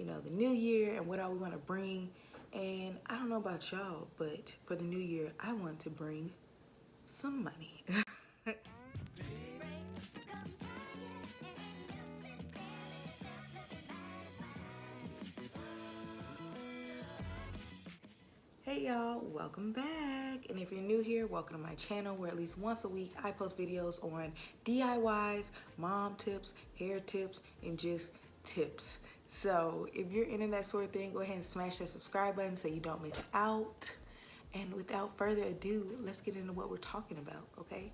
the new year and what all we want to bring. And I don't know about y'all, but for the new year, I want to bring some money. Hey y'all, welcome back. And if you're new here, welcome to my channel where at least once a week I post videos on DIYs, mom tips, hair tips, and just tips. So if you're into that sort of thing, go ahead and smash that subscribe button so you don't miss out. And without further ado, let's get into what we're talking about, okay?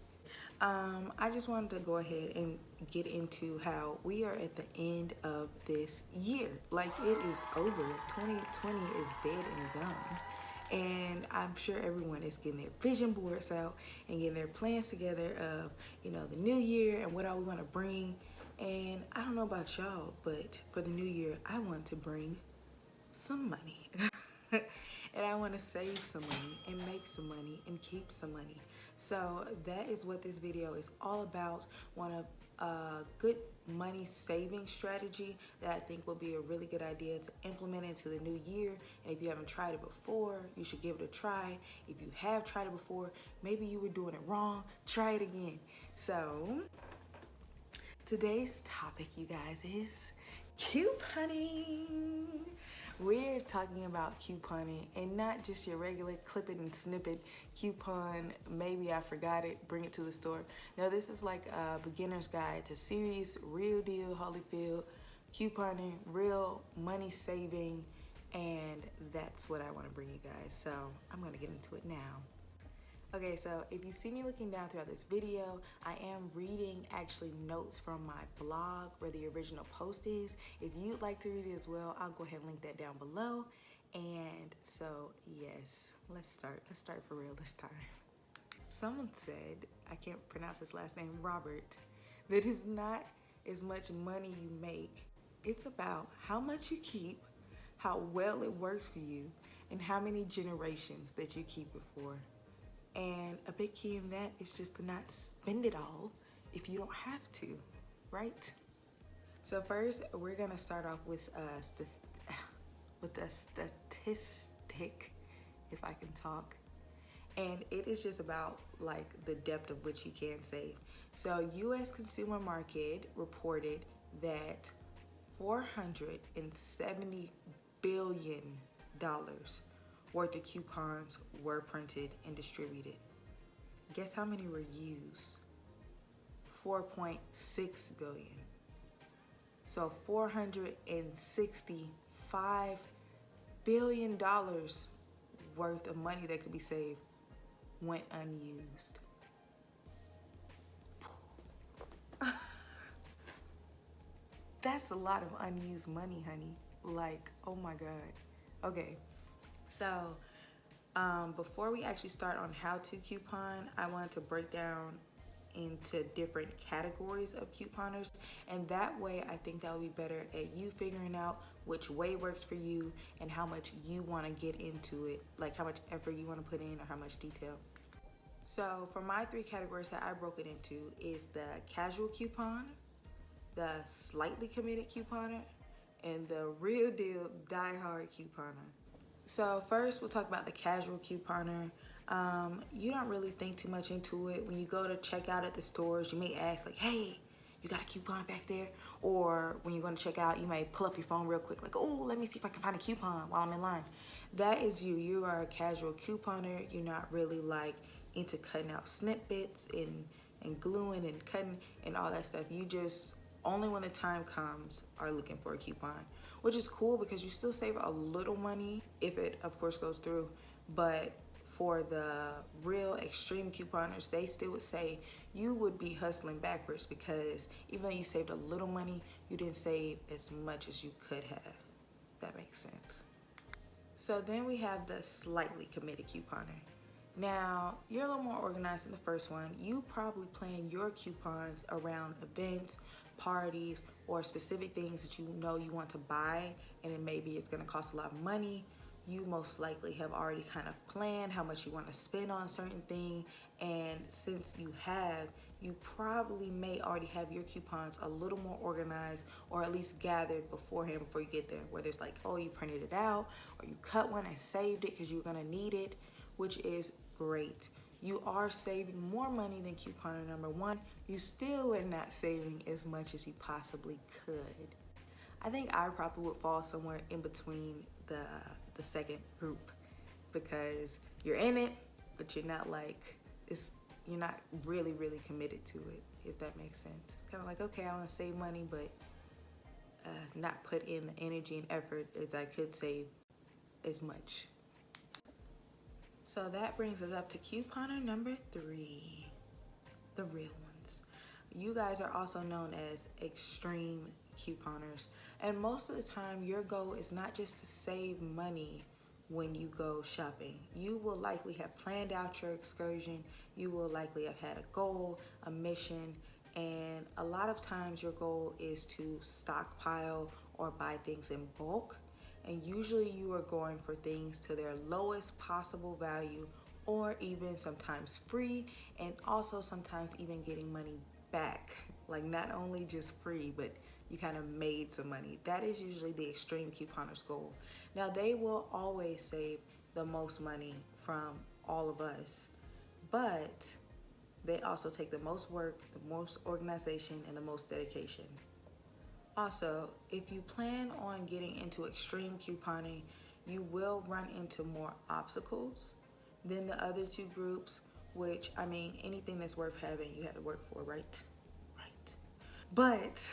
I just wanted to go ahead and get into how we are at the end of this year. Like, it is over. 2020 is dead and gone. And I'm sure everyone is getting their vision boards out and getting their plans together of, the new year and what all we want to bring. And I don't know about y'all, but for the new year, I want to bring some money. And I want to save some money and make some money and keep some money. So that is what this video is all about. Want a good money saving strategy that I think will be a really good idea to implement into the new year. And if you haven't tried it before, you should give it a try. If you have tried it before, maybe you were doing it wrong, try it again. So today's topic, you guys, is couponing. We're talking about couponing and not just your regular clip it and snip it coupon. Maybe I forgot it, bring it to the store. No, this is like a beginner's guide to serious, real deal, Holyfield couponing, real money saving, and that's what I want to bring you guys. So I'm going to get into it now. Okay, so if you see me looking down throughout this video, I am reading actually notes from my blog where the original post is. If you'd like to read it as well, I'll go ahead and link that down below. And so, yes, let's start. Let's start for real this time. Someone said, I can't pronounce his last name, Robert, that it's not as much money you make. It's about how much you keep, how well it works for you, and how many generations that you keep it for. And a big key in that is just to not spend it all if you don't have to, right? So first, we're gonna start off with a statistic, if I can talk. And it is just about like the depth of which you can save. So U.S. consumer market reported that $470 billion worth of coupons were printed and distributed. Guess how many were used? 4.6 billion. So $465 billion worth of money that could be saved went unused. That's a lot of unused money, honey. Like, oh my God. Okay. So before we actually start on how to coupon, I wanted to break down into different categories of couponers, and that way I think that would be better at you figuring out which way works for you and how much you want to get into it, like how much effort you want to put in or how much detail. So for my three categories that I broke it into is the casual coupon, the slightly committed couponer, and the real deal die-hard couponer. So first, we'll talk about the casual couponer. You don't really think too much into it. When you go to check out at the stores, you may ask like, hey, you got a coupon back there? Or when you're going to check out, you may pull up your phone real quick like, oh, let me see if I can find a coupon while I'm in line. That is you. You are a casual couponer. You're not really like into cutting out snippets and gluing and cutting and all that stuff. You just only when the time comes are looking for a coupon, which is cool because you still save a little money if it of course goes through. But for the real extreme couponers, they still would say you would be hustling backwards because even though you saved a little money, you didn't save as much as you could have. That makes sense. So then we have the slightly committed couponer. Now, you're a little more organized than the first one. You probably plan your coupons around events, parties, or specific things that you know you want to buy, and then maybe it's gonna cost a lot of money. You most likely have already kind of planned how much you want to spend on a certain thing, and since you have, you probably may already have your coupons a little more organized, or at least gathered beforehand before you get there. Whether it's like, oh, you printed it out, or you cut one and saved it because you're gonna need it, which is great. You are saving more money than couponer number one. You still are not saving as much as you possibly could. I think I probably would fall somewhere in between the second group, because you're in it, but you're not like, you're not really committed to it, if that makes sense. It's kind of like, okay, I want to save money, but not put in the energy and effort as I could save as much. So that brings us up to couponer number 3, the real ones. You guys are also known as extreme couponers, and most of the time your goal is not just to save money when you go shopping. You will likely have planned out your excursion. You will likely have had a goal, a mission, and a lot of times your goal is to stockpile or buy things in bulk. And usually you are going for things to their lowest possible value, or even sometimes free, and also sometimes even getting money back. Like, not only just free, but you kind of made some money. That is usually the extreme couponer's goal. Now, they will always save the most money from all of us, but they also take the most work, the most organization, and the most dedication. Also, if you plan on getting into extreme couponing, you will run into more obstacles than the other two groups, which, I mean, anything that's worth having, you have to work for, right? Right. But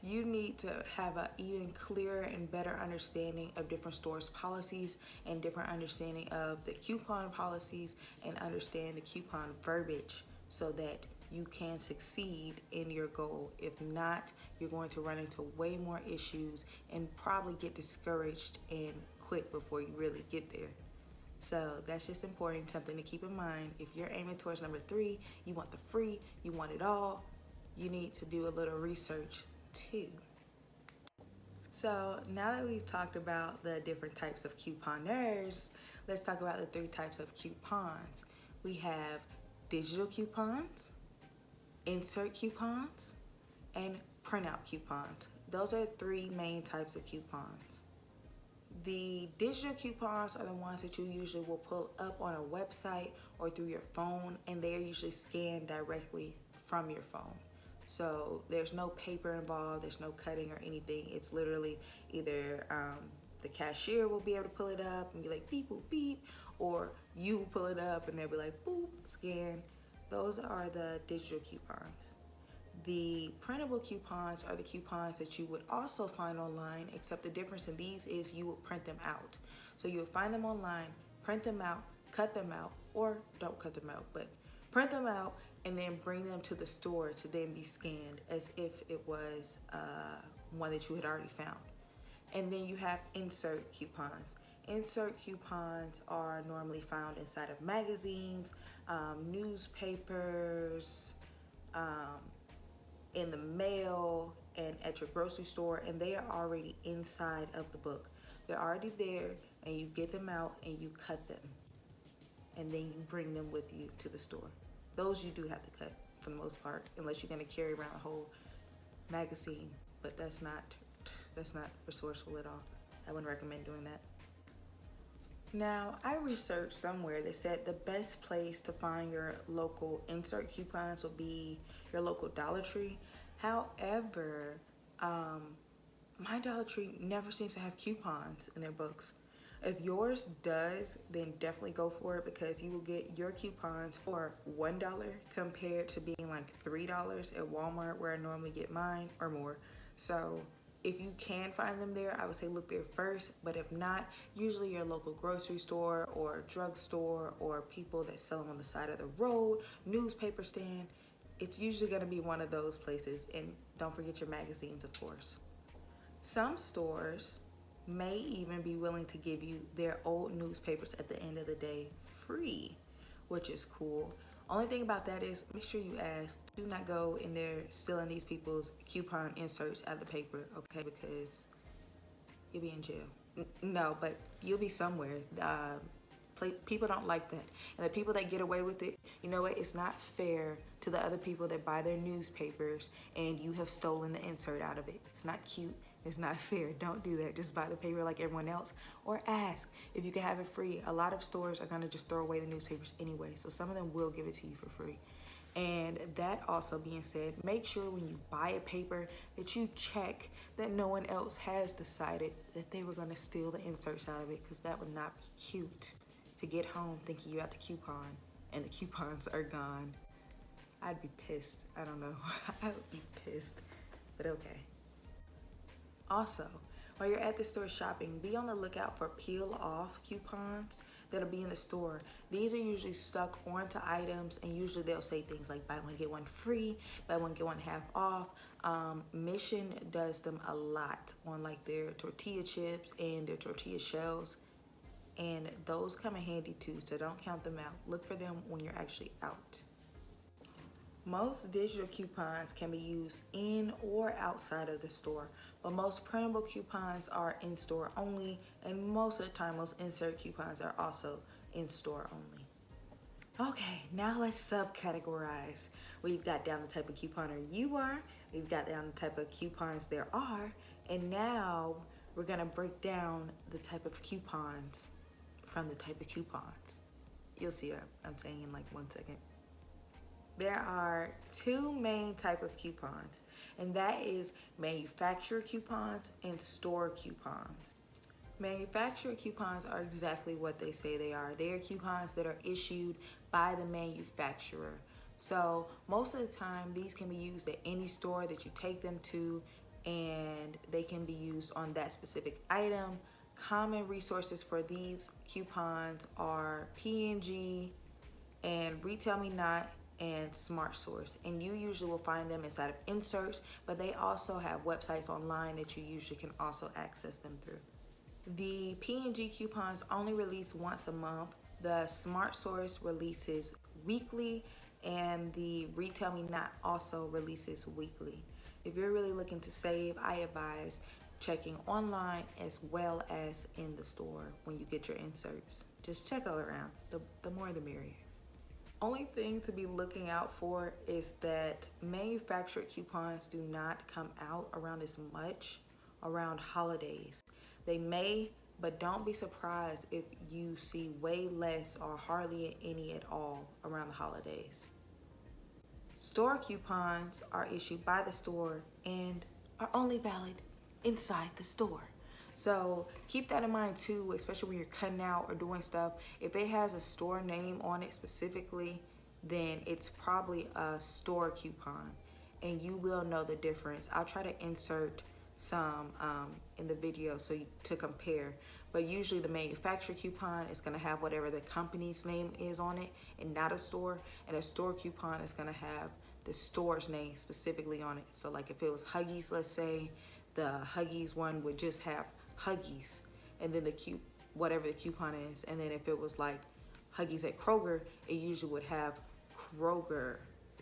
you need to have an even clearer and better understanding of different stores' policies, and different understanding of the coupon policies, and understand the coupon verbiage, so that you can succeed in your goal. If not, you're going to run into way more issues and probably get discouraged and quit before you really get there. So that's just important, something to keep in mind. If you're aiming towards number 3, you want the free, you want it all, you need to do a little research too. So now that we've talked about the different types of couponers, let's talk about the 3 types of coupons. We have digital coupons, insert coupons, and printout coupons. Those are 3 main types of coupons. The digital coupons are the ones that you usually will pull up on a website or through your phone, and they are usually scanned directly from your phone. So there's no paper involved, there's no cutting or anything. It's literally either the cashier will be able to pull it up and be like beep, boop, beep, or you pull it up and they'll be like boop, scan. Those are the digital coupons. The printable coupons are the coupons that you would also find online, except the difference in these is you will print them out. So you will find them online, print them out, cut them out, or don't cut them out, but print them out and then bring them to the store to then be scanned as if it was one that you had already found. And then you have insert coupons. Insert coupons are normally found inside of magazines, newspapers, in the mail, and at your grocery store, and they are already inside of the book. They're already there, and you get them out and you cut them, and then you bring them with you to the store. Those you do have to cut for the most part, unless you're going to carry around a whole magazine, but that's not resourceful at all. I wouldn't recommend doing that. Now, I researched somewhere that said the best place to find your local insert coupons would be your local Dollar Tree. However, my Dollar Tree never seems to have coupons in their books. If yours does, then definitely go for it, because you will get your coupons for $1 compared to being like $3 at Walmart, where I normally get mine, or more. So if you can find them there, I would say look there first. But if not, usually your local grocery store or drugstore, or people that sell them on the side of the road, newspaper stand, it's usually going to be one of those places. And don't forget your magazines, of course. Some stores may even be willing to give you their old newspapers at the end of the day free, which is cool. Only thing about that is, make sure you ask. Do not go in there stealing these people's coupon inserts out of the paper, okay? Because you'll be in jail. No, but you'll be somewhere. People don't like that. And the people that get away with it you know what, it's not fair to the other people that buy their newspapers and you have stolen the insert out of it. It's not cute. It's not fair. Don't do that. Just buy the paper like everyone else, or ask if you can have it free. A lot of stores are gonna just throw away the newspapers anyway, so some of them will give it to you for free. And that also being said, make sure when you buy a paper that you check that no one else has decided that they were gonna steal the inserts out of it, because that would not be cute to get home thinking you got the coupon and the coupons are gone. I'd be pissed. I don't know. I would be pissed, but okay. Also, while you're at the store shopping, be on the lookout for peel off coupons that'll be in the store. These are usually stuck onto items, and usually they'll say things like buy one get one free, buy one get one half off. Mission does them a lot on like their tortilla chips and their tortilla shells, and those come in handy too, so don't count them out. Look for them when you're actually out. Most digital coupons can be used in or outside of the store, but most printable coupons are in store only, and most of the time most insert coupons are also in store only. Okay, now let's subcategorize. We've got down the type of couponer you are, we've got down the type of coupons there are, and now we're gonna break down the type of coupons from the type of coupons. You'll see what I'm saying in like 1 second. There are two main type of coupons, and that is manufacturer coupons and store coupons. Manufacturer coupons are exactly what they say they are. They are coupons that are issued by the manufacturer. So most of the time, these can be used at any store that you take them to, and they can be used on that specific item. Common resources for these coupons are P&G and Retail Me Not and Smart Source, and you usually will find them inside of inserts, but they also have websites online that you usually can also access them through. The P&G coupons only release once a month. The Smart Source releases weekly, and the Retail Me Not also releases weekly. If you're really looking to save, I advise checking online as well as in the store when you get your inserts. Just check all around. The more the merrier. Only thing to be looking out for is that manufactured coupons do not come out around as much around holidays. They may, but don't be surprised if you see way less or hardly any at all around the holidays. Store coupons are issued by the store and are only valid inside the store. So keep that in mind too, especially when you're cutting out or doing stuff. If it has a store name on it specifically, then it's probably a store coupon, and you will know the difference. I'll try to insert some in the video to compare, but usually the manufacturer coupon is going to have whatever the company's name is on it and not a store, and a store coupon is going to have the store's name specifically on it. So like if it was Huggies, let's say, the Huggies one would just have Huggies, and then whatever the coupon is, and then if it was like Huggies at Kroger, it usually would have Kroger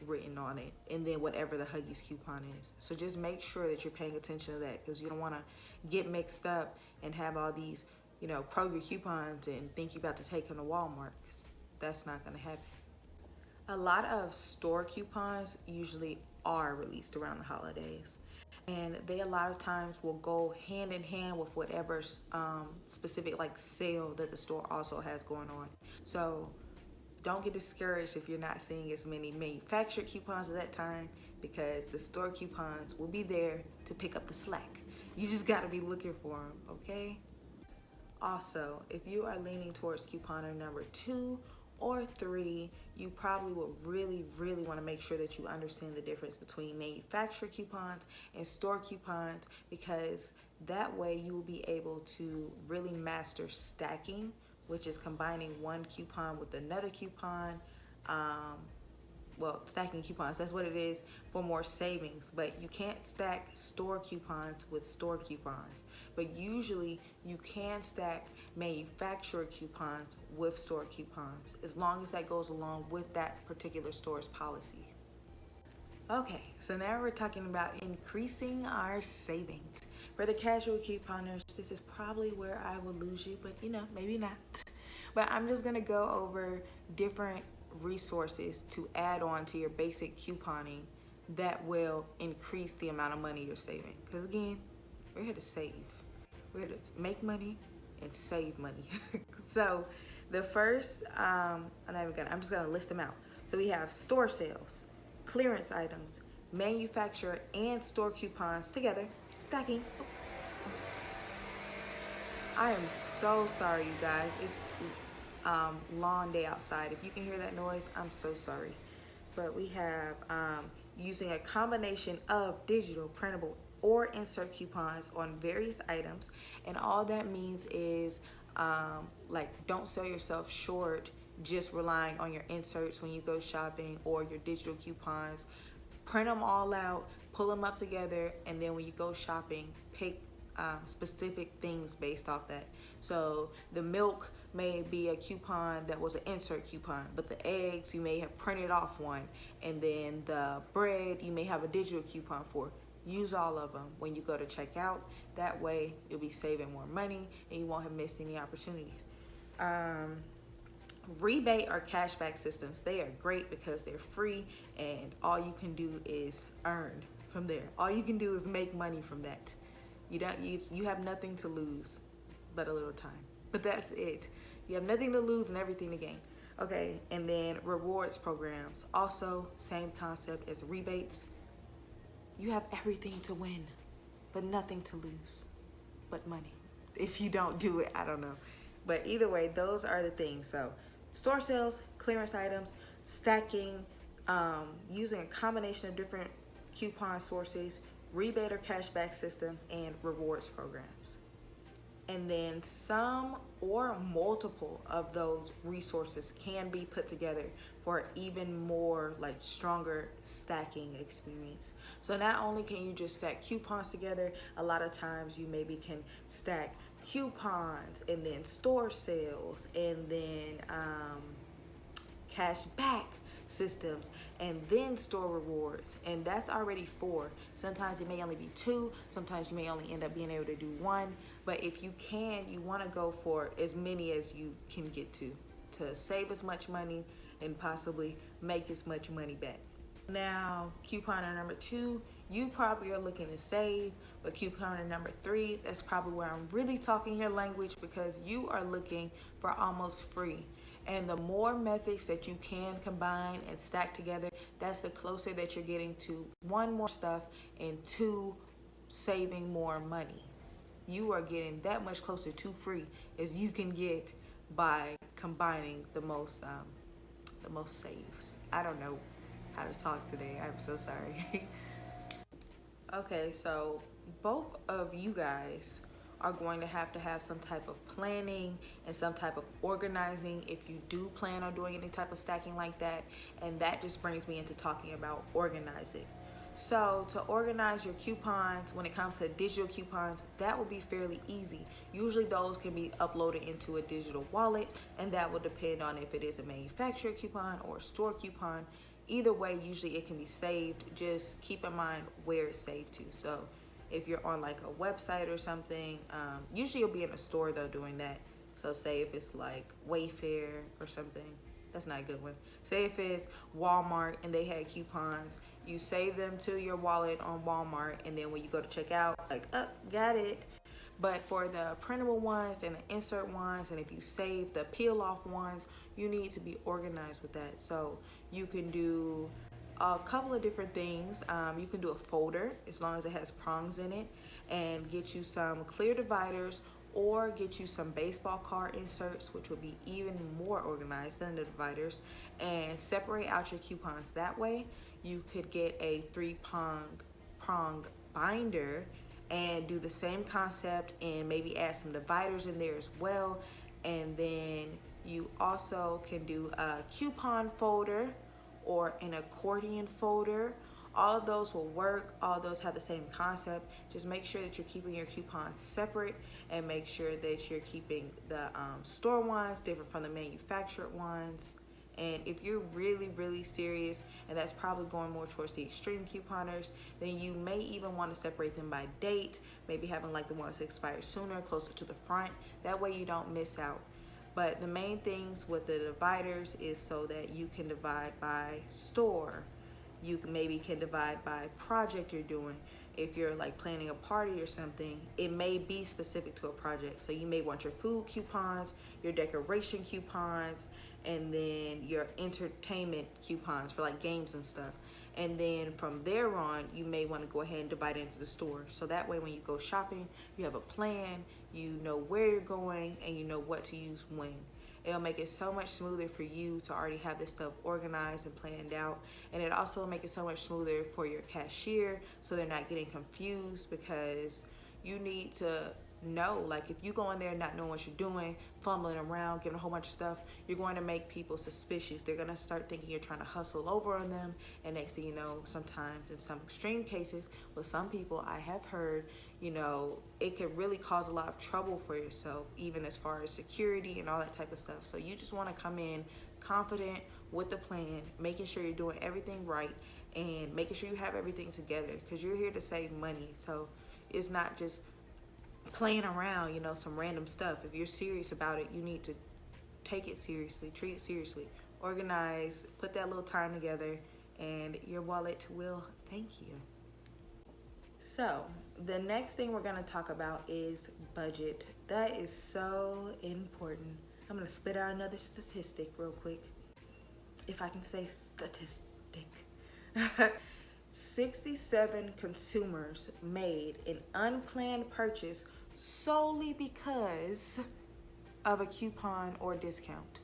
written on it, and then whatever the Huggies coupon is. So just make sure that you're paying attention to that, because you don't want to get mixed up and have all these, Kroger coupons and think you're about to take them to Walmart, because that's not going to happen. A lot of store coupons usually are released around the holidays, and they a lot of times will go hand in hand with whatever specific like sale that the store also has going on. So don't get discouraged if you're not seeing as many manufactured coupons at that time, because the store coupons will be there to pick up the slack. You just got to be looking for them, okay? Also, if you are leaning towards couponer number 2 or 3, you probably will really want to make sure that you understand the difference between manufacturer coupons and store coupons, because that way you will be able to really master stacking, which is combining one coupon with another coupon. Stacking coupons, that's what it is, for more savings. But you can't stack store coupons with store coupons. But usually you can stack manufacturer coupons with store coupons, as long as that goes along with that particular store's policy. Okay, so now we're talking about increasing our savings. For the casual couponers, this is probably where I will lose you, but maybe not. But I'm just gonna go over different resources to add on to your basic couponing that will increase the amount of money you're saving. Because again, we're here to save. We're here to make money and save money. So the first, I'm just gonna list them out. So we have store sales, clearance items, manufacturer and store coupons together, stacking. I am so sorry, you guys. It's long day outside. If you can hear that noise, I'm so sorry. But we have using a combination of digital, printable, or insert coupons on various items. And all that means is like, don't sell yourself short just relying on your inserts when you go shopping or your digital coupons. Print them all out, pull them up together, and then when you go shopping, pick specific things based off that. So the milk may be a coupon that was an insert coupon, but the eggs you may have printed off one, and then the bread you may have a digital coupon for. Use all of them when you go to check out. That way you'll be saving more money and you won't have missed any opportunities. Rebate or cashback systems, they are great because they're free and all you can do is earn from there. All you can do is make money from that. You have nothing to lose but a little time. But that's it. You have nothing to lose and everything to gain. Okay, and then rewards programs. Also, same concept as rebates. You have everything to win, but nothing to lose but money. If you don't do it, I don't know. But either way, those are the things. So store sales, clearance items, stacking, using a combination of different coupon sources, rebate or cashback systems, and rewards programs. And then some or multiple of those resources can be put together for even more like stronger stacking experience. So not only can you just stack coupons together, a lot of times you maybe can stack coupons and then store sales and then cash back systems and then store rewards, and that's already 4. Sometimes it may only be 2, sometimes you may only end up being able to do 1, but if you can, you want to go for as many as you can get to save as much money and possibly make as much money back. Now, couponer number 2, you probably are looking to save, but couponer number 3, that's probably where I'm really talking your language, because you are looking for almost free. And the more methods that you can combine and stack together, that's the closer that you're getting to 1, more stuff, and 2, saving more money. You are getting that much closer to free as you can get by combining the most saves. I don't know how to talk today. I'm so sorry. Okay, so both of you guys are going to have some type of planning and some type of organizing if you do plan on doing any type of stacking like that. And that just brings me into talking about organizing. So to organize your coupons, when it comes to digital coupons, that will be fairly easy. Usually those can be uploaded into a digital wallet, and that will depend on if it is a manufacturer coupon or a store coupon. Either way, usually it can be saved. Just keep in mind where it's saved to. So if you're on like a website or something, usually you'll be in a store though doing that. So say if it's like Wayfair or something, that's not a good one. Say if it's Walmart and they had coupons, you save them to your wallet on Walmart, and then when you go to check out, it's like, oh, got it. But for the printable ones and the insert ones, and if you save the peel off ones, you need to be organized with that. So you can do a couple of different things. You can do a folder as long as it has prongs in it, and get you some clear dividers, or get you some baseball card inserts, which will be even more organized than the dividers, and separate out your coupons that way. You could get a 3-prong binder and do the same concept and maybe add some dividers in there as well. And then you also can do a coupon folder or an accordion folder. All of those will work. All of those have the same concept. Just make sure that you're keeping your coupons separate, and make sure that you're keeping the store ones different from the manufactured ones. And if you're really, really serious, and that's probably going more towards the extreme couponers, then you may even want to separate them by date, maybe having like the ones that expire sooner closer to the front. That way you don't miss out. But the main things with the dividers is so that you can divide by store. You maybe can divide by project you're doing. If you're like planning a party or something, it may be specific to a project. So you may want your food coupons, your decoration coupons, and then your entertainment coupons for like games and stuff. And then from there on, you may want to go ahead and divide it into the store. So that way when you go shopping, you have a plan, you know where you're going, and you know what to use when. It'll make it so much smoother for you to already have this stuff organized and planned out. And it also will make it so much smoother for your cashier so they're not getting confused, because you need to know, like if you go in there not knowing what you're doing, fumbling around, getting a whole bunch of stuff, you're going to make people suspicious. They're going to start thinking you're trying to hustle over on them. And next thing you know, sometimes in some extreme cases, with some people I have heard, you know, it could really cause a lot of trouble for yourself, even as far as security and all that type of stuff. So you just want to come in confident with the plan, making sure you're doing everything right and making sure you have everything together, because you're here to save money. So it's not just playing around, you know, some random stuff. If you're serious about it, you need to take it seriously, treat it seriously, organize, put that little time together, and your wallet will thank you. So the next thing we're going to talk about is budget. That is so important. I'm going to spit out another statistic real quick, if I can say statistic. 67 consumers made an unplanned purchase solely because of a coupon or discount.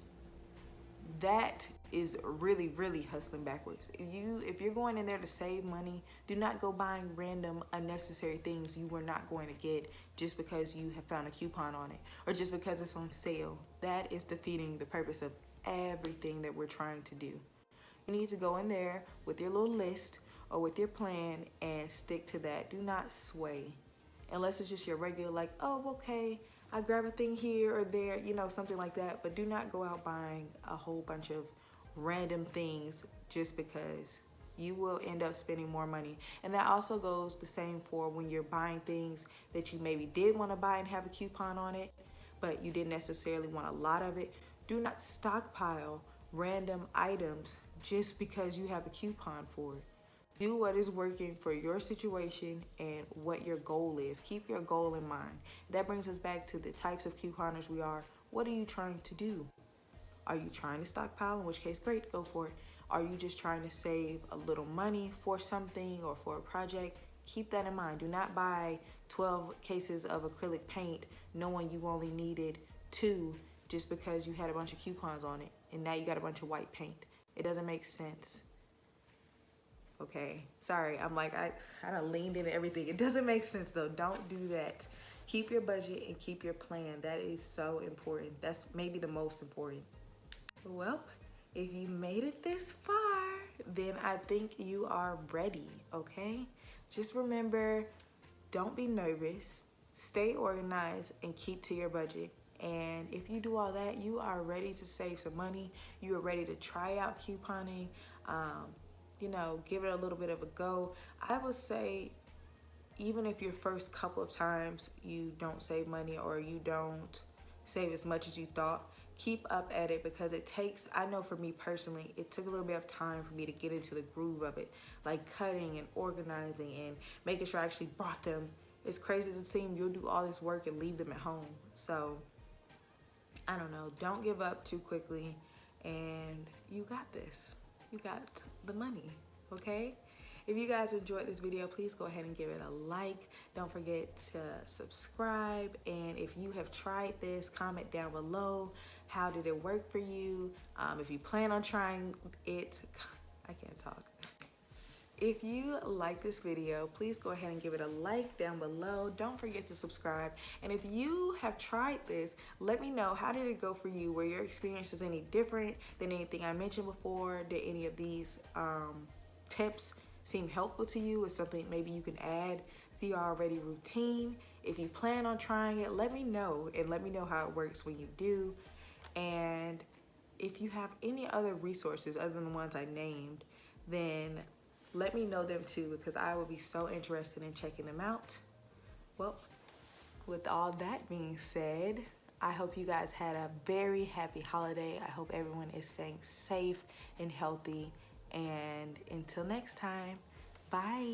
That is really, really hustling backwards. If you're going in there to save money, do not go buying random unnecessary things you were not going to get just because you have found a coupon on it or just because it's on sale. That is defeating the purpose of everything that we're trying to do. You need to go in there with your little list or with your plan and stick to that. Do not sway. Unless it's just your regular, like, oh, okay, I grab a thing here or there, you know, something like that. But do not go out buying a whole bunch of random things just because. You will end up spending more money. And that also goes the same for when you're buying things that you maybe did want to buy and have a coupon on it, but you didn't necessarily want a lot of it. Do not stockpile random items just because you have a coupon for it. Do what is working for your situation and what your goal is. Keep your goal in mind. That brings us back to the types of couponers we are. What are you trying to do? Are you trying to stockpile? In which case, great, go for it. Are you just trying to save a little money for something or for a project? Keep that in mind. Do not buy 12 cases of acrylic paint knowing you only needed 2 just because you had a bunch of coupons on it and now you got a bunch of white paint. It doesn't make sense. Okay, sorry, I'm like, I done leaned into everything. It doesn't make sense though. Don't do that. Keep your budget and keep your plan. That is so important. That's maybe the most important. Well, if you made it this far, then I think you are ready, okay? Just remember, don't be nervous, stay organized, and keep to your budget. And if you do all that, you are ready to save some money. You are ready to try out couponing. You know, give it a little bit of a go. I would say even if your first couple of times you don't save money or you don't save as much as you thought, keep up at it, because it takes, I know for me personally, it took a little bit of time for me to get into the groove of it, like cutting and organizing and making sure I actually brought them. As crazy as it seems, you'll do all this work and leave them at home. So I don't know, don't give up too quickly, and you got this. You got the money, okay? If you guys enjoyed this video, please go ahead and give it a like. Don't forget to subscribe. And if you have tried this, comment down below. How did it work for you? If you plan on trying it, I can't talk. If you like this video, please go ahead and give it a like down below. Don't forget to subscribe. And if you have tried this, let me know, how did it go for you? Were your experiences any different than anything I mentioned before? Did any of these tips seem helpful to you, or something maybe you can add to your already routine? If you plan on trying it, let me know, and let me know how it works when you do. And if you have any other resources other than the ones I named, then let me know them too, because I would be so interested in checking them out. Well, with all that being said, I hope you guys had a very happy holiday. I hope everyone is staying safe and healthy. And until next time, bye.